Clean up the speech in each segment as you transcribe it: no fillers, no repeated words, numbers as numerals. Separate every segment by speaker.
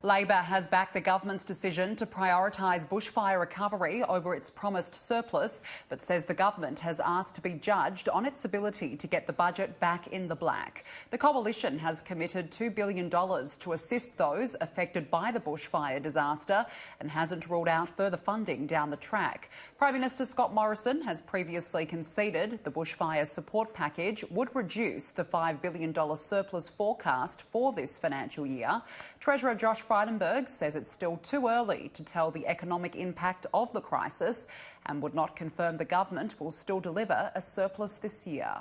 Speaker 1: Labor has backed the government's decision to prioritise bushfire recovery over its promised surplus, but says the government has asked to be judged on its ability to get the budget back in the black. The coalition has committed $2 billion to assist those affected by the bushfire disaster and hasn't ruled out further funding down the track. Prime Minister Scott Morrison has previously conceded the bushfire support package would reduce the $5 billion surplus forecast for this financial year. Treasurer Josh Frydenberg says it's still too early to tell the economic impact of the crisis and would not confirm the government will still deliver a surplus this year.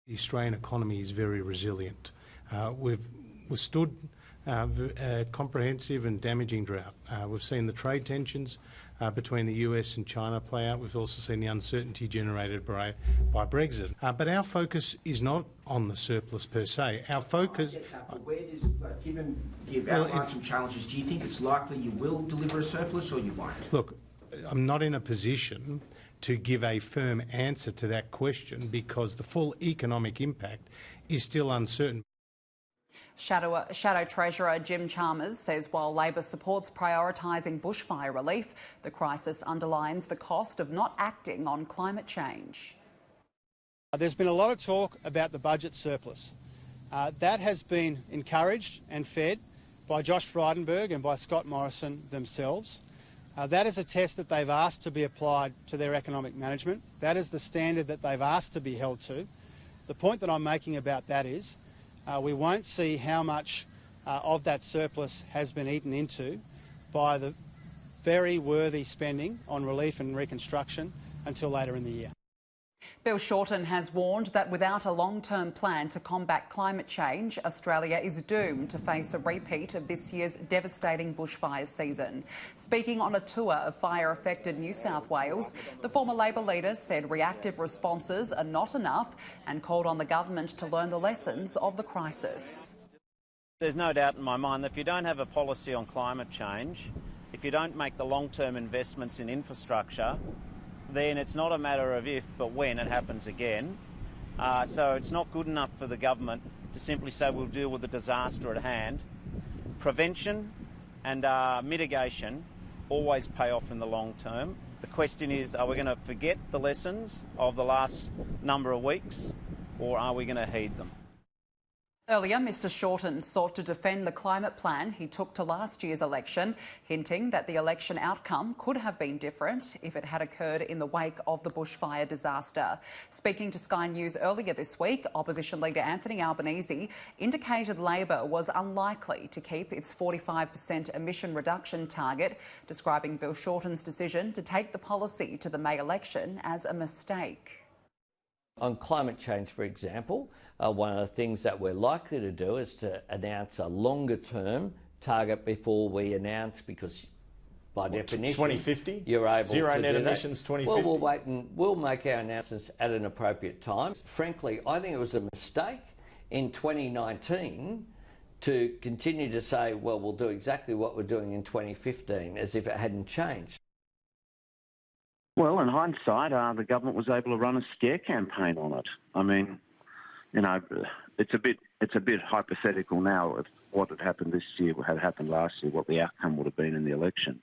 Speaker 2: The Australian economy is very resilient. We've withstood a comprehensive and damaging drought. We've seen the trade tensions between the US and China play out. We've also seen the uncertainty generated by Brexit. But our focus is not on the surplus per se. Our focus...
Speaker 3: Where does, given you've outlined some challenges, do you think it's likely you will deliver a surplus or you won't?
Speaker 2: Look, I'm not in a position to give a firm answer to that question because the full economic impact is still uncertain.
Speaker 1: Shadow Treasurer Jim Chalmers says while Labor supports prioritising bushfire relief, the crisis underlines the cost of not acting on climate change.
Speaker 4: There's been a lot of talk about the budget surplus. That has been encouraged and fed by Josh Frydenberg and by Scott Morrison themselves. That is a test that they've asked to be applied to their economic management. That is the standard that they've asked to be held to. The point that I'm making about that is we won't see how much of that surplus has been eaten into by the very worthy spending on relief and reconstruction until later in the year.
Speaker 1: Bill Shorten has warned that without a long-term plan to combat climate change, Australia is doomed to face a repeat of this year's devastating bushfire season. Speaking on a tour of fire-affected New South Wales, the former Labor leader said reactive responses are not enough and called on the government to learn the lessons of the crisis.
Speaker 5: There's no doubt in my mind that if you don't have a policy on climate change, if you don't make the long-term investments in infrastructure, then it's not a matter of if, but when it happens again. So it's not good enough for the government to simply say we'll deal with the disaster at hand. Prevention and mitigation always pay off in the long term. The question is, are we going to forget the lessons of the last number of weeks, or are we going to heed them?
Speaker 1: Earlier, Mr Shorten sought to defend the climate plan he took to last year's election, hinting that the election outcome could have been different if it had occurred in the wake of the bushfire disaster. Speaking to Sky News earlier this week, Opposition Leader Anthony Albanese indicated Labor was unlikely to keep its 45% emission reduction target, describing Bill Shorten's decision to take the policy to the May election as a mistake.
Speaker 6: On climate change, for example, one of the things that we're likely to do is to announce a longer-term target before we announce, because by definition,
Speaker 7: 2050,
Speaker 6: you're able
Speaker 7: zero
Speaker 6: to
Speaker 7: net
Speaker 6: do
Speaker 7: emissions.
Speaker 6: That.
Speaker 7: 2050.
Speaker 6: Well, we'll wait and we'll make our announcements at an appropriate time. Frankly, I think it was a mistake in 2019 to continue to say, well, we'll do exactly what we're doing in 2015, as if it hadn't changed.
Speaker 8: Well, in hindsight, the government was able to run a scare campaign on it. I mean, you know, it's a bit hypothetical now of what had happened this year, what had happened last year, what the outcome would have been in the election.